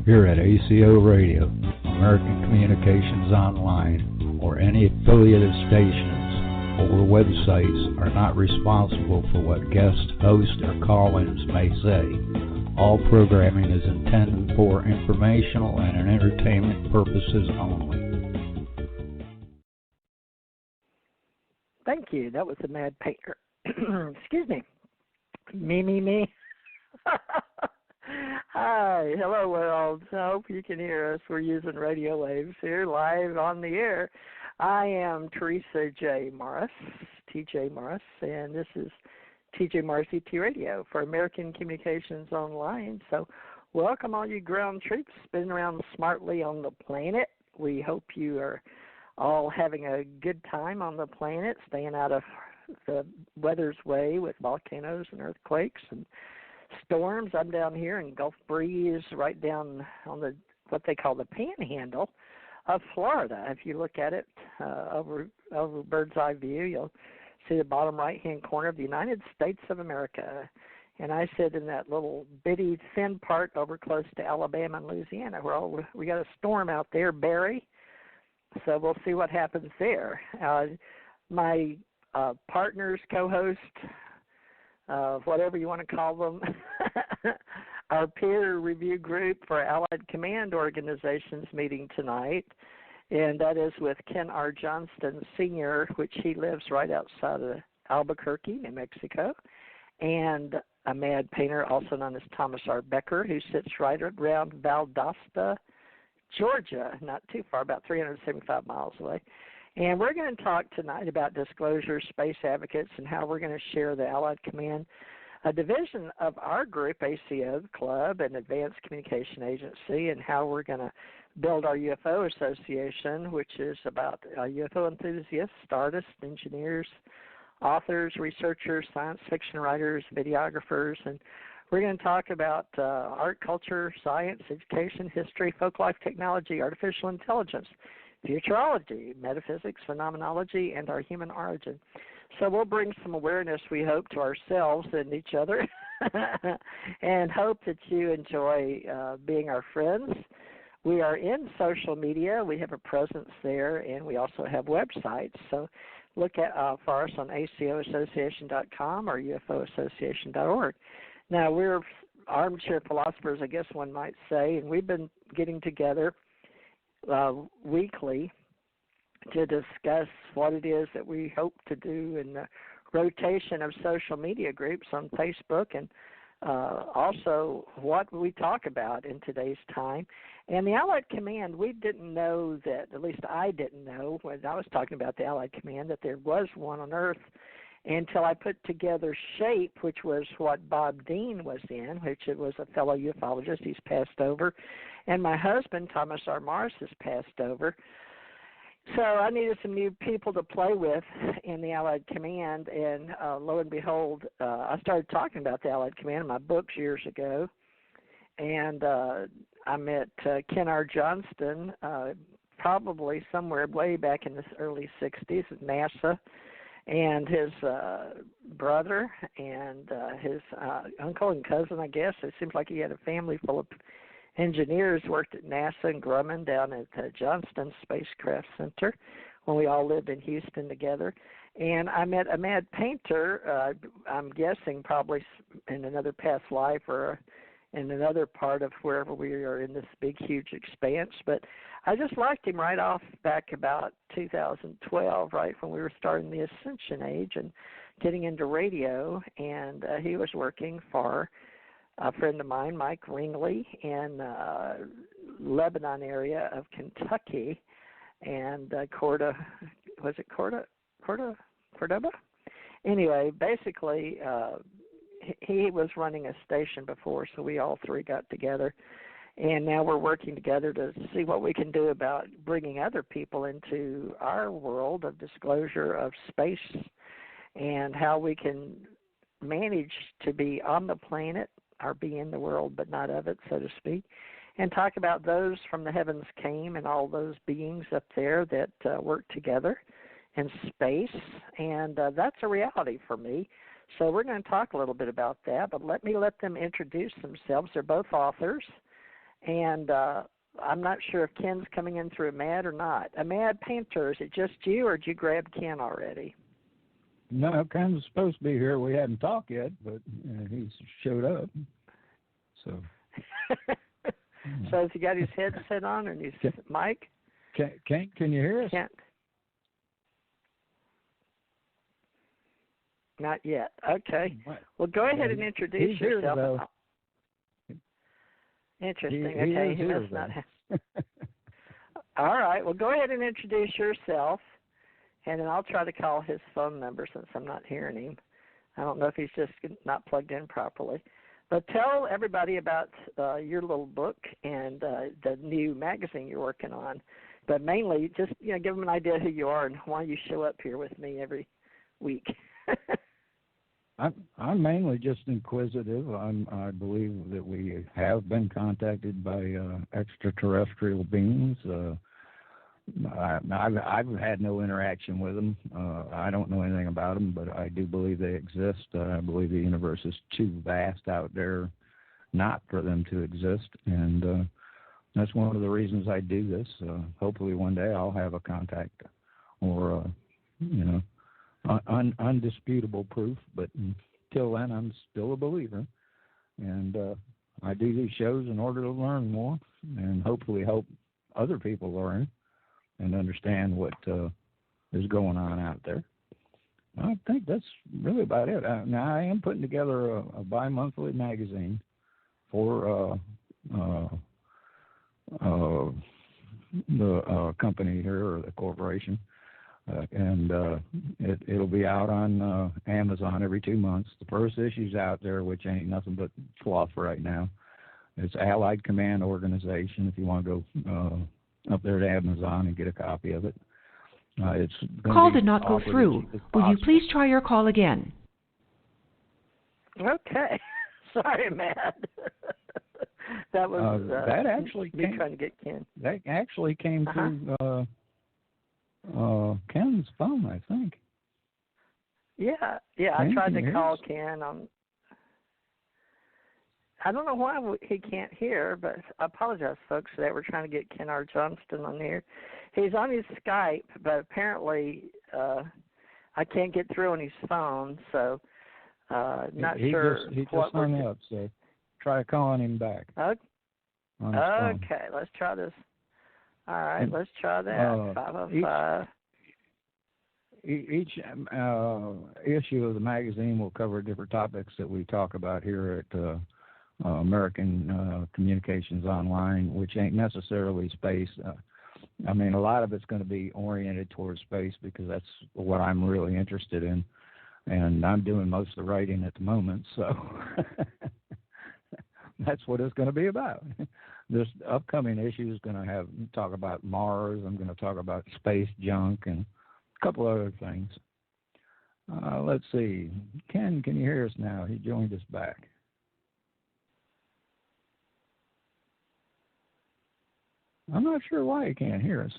here at ACO Radio, American Communications Online, or any affiliated stations or websites are not responsible for what guest hosts or call-ins may say. All programming is intended for informational and entertainment purposes only. Thank you. That was the Mad Painter. Excuse me. Me. Hi. Hello, world. I hope you can hear us. We're using radio waves here live on the air. I am Theresa J. Morris, TJ Morris, and this is TJ Morris ET Radio for American Communications Online. So welcome all you ground troops spinning around smartly on the planet. We hope you are all having a good time on the planet, staying out of the weather's way with volcanoes and earthquakes and storms. I'm down here in Gulf Breeze, right down on the what they call the Panhandle of Florida. If you look at it over bird's eye view, you'll see the bottom right-hand corner of the United States of America. And I sit in that little bitty thin part over close to Alabama and Louisiana, where we got a storm out there, Barry. So we'll see what happens there. My partners, co-host, whatever you want to call them, our peer review group for Allied Command Organizations meeting tonight, and that is with Ken R Johnston Sr., which he lives right outside of Albuquerque, New Mexico, and a mad painter also known as Thomas R. Becker, who sits right around Valdosta, Georgia, not too far, about 375 miles away. And we're going to talk tonight about disclosure, space advocates, and how we're going to share the Allied Command, a division of our group, ACO Club, an advanced communication agency, and how we're going to build our UFO Association, which is about UFO enthusiasts, artists, engineers, authors, researchers, science fiction writers, videographers, and we're going to talk about art, culture, science, education, history, folklife, technology, artificial intelligence, futurology, metaphysics, phenomenology, and our human origin. So we'll bring some awareness, we hope, to ourselves and each other and hope that you enjoy being our friends. We are in social media. We have a presence there, and we also have websites. So look at for us on ACOassociation.com or UFOassociation.org. Now, we're armchair philosophers, I guess one might say, and we've been getting together weekly to discuss what it is that we hope to do in the rotation of social media groups on Facebook, and also what we talk about in today's time. And the Allied Command, we didn't know that, at least I didn't know when I was talking about the Allied Command, that there was one on Earth until I put together SHAPE, which was what Bob Dean was in, which it was a fellow ufologist. He's passed over. And my husband, Thomas R. Morris, has passed over. So I needed some new people to play with in the Allied Command, and lo and behold, I started talking about the Allied Command in my books years ago, and I met Ken R. Johnston probably somewhere way back in the early 60s at NASA, and his brother and his uncle and cousin, I guess. It seems like he had a family full of engineers, worked at NASA and Grumman down at the Johnston Spacecraft Center when we all lived in Houston together. And I met a mad painter, I'm guessing probably in another past life or in another part of wherever we are in this big, huge expanse. But I just liked him right off back about 2012, right when we were starting the Ascension Age and getting into radio. And he was working for a friend of mine, Mike Ringley, in Lebanon area of Kentucky, and Cordoba? Anyway, basically, he was running a station before, so we all three got together, and now we're working together to see what we can do about bringing other people into our world of disclosure of space and how we can manage to be on the planet or be in the world but not of it, so to speak, and talk about those from the heavens came and all those beings up there that work together in space, and that's a reality for me. So we're going to talk a little bit about that, but let them introduce themselves. They're both authors, And I'm not sure if Ken's coming in through Ahmad or not. Ahmad Painter, is it just you, or did you grab Ken already? No, Ken's supposed to be here. We hadn't talked yet, but he's showed up. So. So has he got his headset on and his mic? Can you hear us? Can't. Not yet. Okay. Well, go ahead and introduce yourself. Interesting. Okay, he must not have. All right. Well, go ahead and introduce yourself, and then I'll try to call his phone number since I'm not hearing him. I don't know if he's just not plugged in properly. But tell everybody about your little book and the new magazine you're working on. But mainly, just give them an idea who you are and why you show up here with me every week. I'm mainly just inquisitive. I believe that we have been contacted by extraterrestrial beings. I've had no interaction with them. I don't know anything about them, but I do believe they exist. I believe the universe is too vast out there not for them to exist, and that's one of the reasons I do this. Hopefully one day I'll have a contact or, undisputable proof, but until then I'm still a believer, and I do these shows in order to learn more and hopefully help other people learn and understand what is going on out there. I think that's really about it. Now, I am putting together a bi-monthly magazine for the company here, or the corporation, and it'll be out on Amazon every 2 months. The first issue's out there, which ain't nothing but fluff right now. It's Allied Command Organization, if you want to go up there to Amazon and get a copy of it. Call did not go through. Will you please try your call again? Okay. Sorry, Matt. That was that actually me trying to get Ken. That actually came through Ken's phone, I think. Yeah. I tried to call Ken. I don't know why he can't hear, but I apologize, folks, for that. We're trying to get Ken R Johnston on here. He's on his Skype, but apparently I can't get through on his phone, so not sure. He just hung up, so try calling him back. Okay, let's try this. All right, let's try that. 505. Each issue of the magazine will cover different topics that we talk about here at American Communications Online, which ain't necessarily space. I mean, a lot of it's going to be oriented towards space because that's what I'm really interested in, and I'm doing most of the writing at the moment, so that's what it's going to be about. This upcoming issue is going to talk about Mars. I'm going to talk about space junk and a couple other things. Let's see. Ken, can you hear us now? He joined us back. I'm not sure why he can't hear us.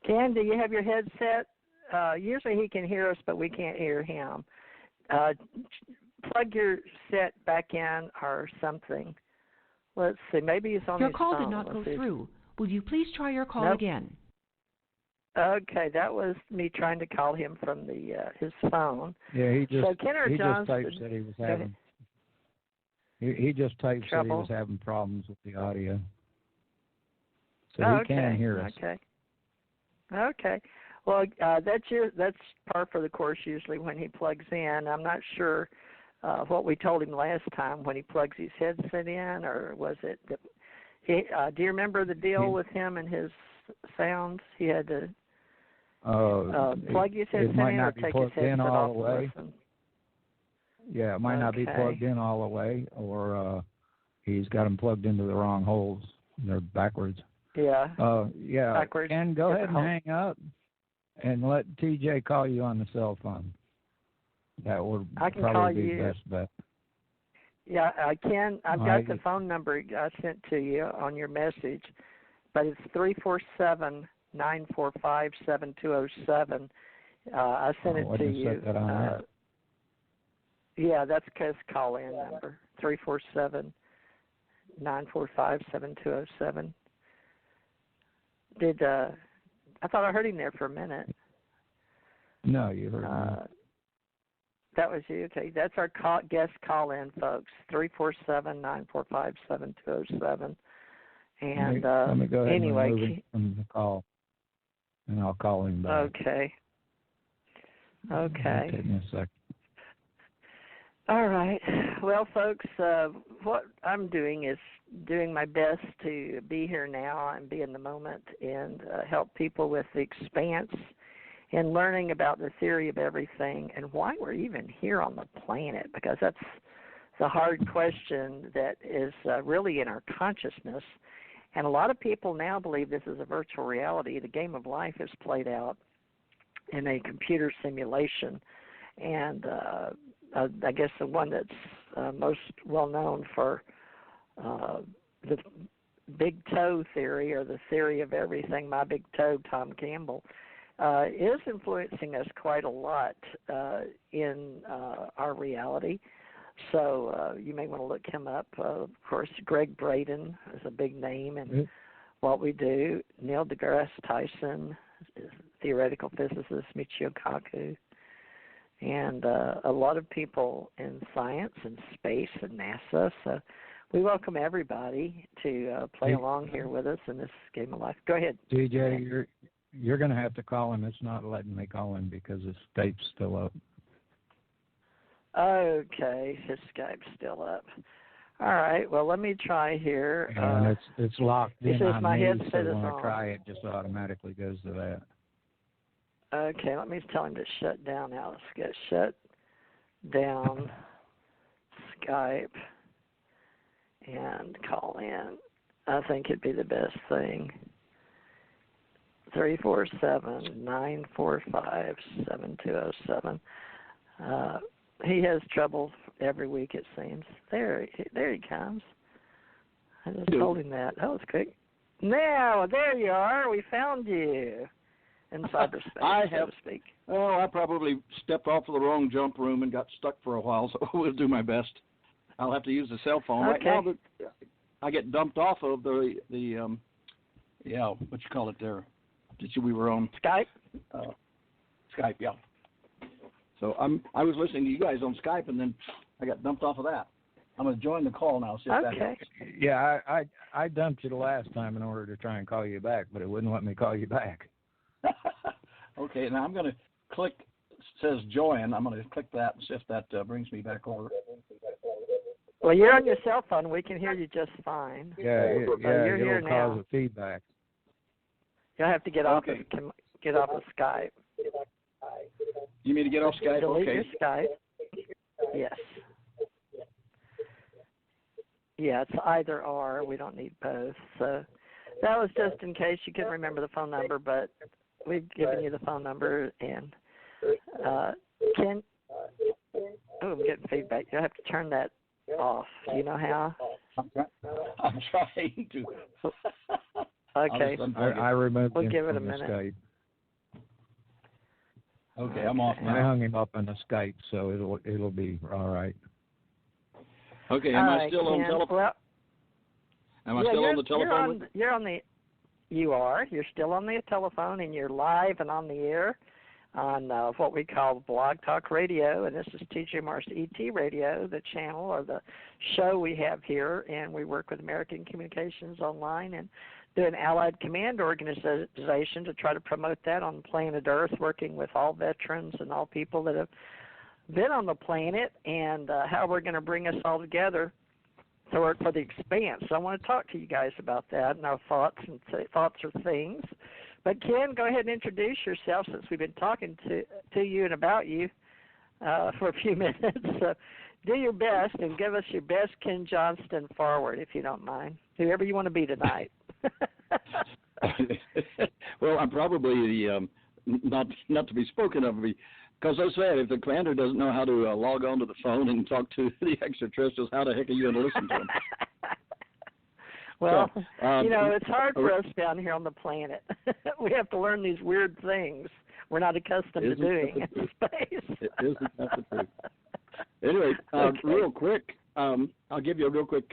Ken, do you have your headset? Usually he can hear us, but we can't hear him. Plug your set back in or something. Let's see. Maybe he's on his phone. Your call did not go through. Will you please try your call again? Okay, that was me trying to call him from his phone. Yeah, he just Johnston, typed that he was having. He just typed that he was having problems with the audio. So he can hear us. Okay. Well, that's par for the course usually when he plugs in. I'm not sure what we told him last time when he plugs his headset in, or was it that do you remember the deal with him and his sounds? He had to plug his headset in or take his headset off and listen? Yeah, it might not be plugged in all the way, or he's got them plugged into the wrong holes. They're backwards. Yeah. Backwards. Ken, go ahead and hang up and let TJ call you on the cell phone. That would probably be the best bet. Yeah, I can. I've got the phone number I sent to you on your message, but it's 347-945-7207. I sent it to you. Set that on there. Yeah, that's his call-in number, 347-945-7207. 945-7207. I thought I heard him there for a minute. No, you heard me. That was you? Okay. That's our guest call-in, folks, 347-945-7207. And let me go ahead anyway, and remove him from the call, and I'll call him back. Okay. Take me a second. All right. Well, folks, what I'm doing is doing my best to be here now and be in the moment and help people with the expanse and learning about the theory of everything and why we're even here on the planet, because that's the hard question that is really in our consciousness. And a lot of people now believe this is a virtual reality. The game of life is played out in a computer simulation. And I guess the one that's most well known for the big toe theory, or the theory of everything, my big toe, Tom Campbell, is influencing us quite a lot in our reality. So you may want to look him up. Of course, Greg Braden is a big name in what we do. Neil deGrasse Tyson, theoretical physicist, Michio Kaku, and a lot of people in science and space and NASA. So we welcome everybody to play along here with us in this game of life. Go ahead. DJ, you're going to have to call him. It's not letting me call him because his Skype's still up. Okay, his Skype's still up. All right, well, let me try here. And it's locked in on my me, headset so is when on. I try it, just automatically goes to that. Okay, let me tell him to shut down now. Let's get shut down Skype and call in. I think it'd be the best thing. 347-945-7207. He has trouble every week, it seems. There he comes. I just told him that. That was quick. Now, there you are. We found you in cyberspace, so to speak. Oh, I probably stepped off of the wrong jump room and got stuck for a while, so we'll do my best. I'll have to use the cell phone. Okay. Right now, I get dumped off of the what you call it there? We were on Skype? Skype, yeah. So I was listening to you guys on Skype, and then I got dumped off of that. I'm going to join the call now, see if that helps. Yeah, I dumped you the last time in order to try and call you back, but it wouldn't let me call you back. Okay, now I'm going to click, it says join. I'm going to click that and see if that brings me back over. Well, you're on your cell phone. We can hear you just fine. You're here now. It'll cause a feedback. You'll have to get off of Skype. You mean to get off Skype? Delete Okay. your Skype. Yes. Yeah, it's either or. We don't need both. So that was just in case you couldn't remember the phone number, but we've given you the phone number. And I'm getting feedback. You'll have to turn that off. Do you know how? I'm trying to. Okay. I removed him give it a from the minute. Skype. Okay, I'm off now. I hung him up on the Skype, so it'll be all right. Okay, am I still on telephone? Well, am I still on the telephone? You're still on the telephone, and you're live and on the air on what we call Blog Talk Radio, and this is TJ Morris ET Radio, the channel or the show we have here, and we work with American Communications Online and do an Allied Command organization to try to promote that on planet Earth, working with all veterans and all people that have been on the planet, and how we're going to bring us all together to work for the expanse. So I want to talk to you guys about that and our thoughts or things. But Ken, go ahead and introduce yourself, since we've been talking to you and about you for a few minutes. So do your best and give us your best Ken Johnston forward, if you don't mind, whoever you want to be tonight. Well, I'm probably the not to be spoken of, because I said if the commander doesn't know how to log on to the phone and talk to the extraterrestrials, how the heck are you going to listen to them? Well, it's hard for us down here on the planet. We have to learn these weird things we're not accustomed to doing in space. Isn't that the truth? Anyway, okay. Real quick, I'll give you a real quick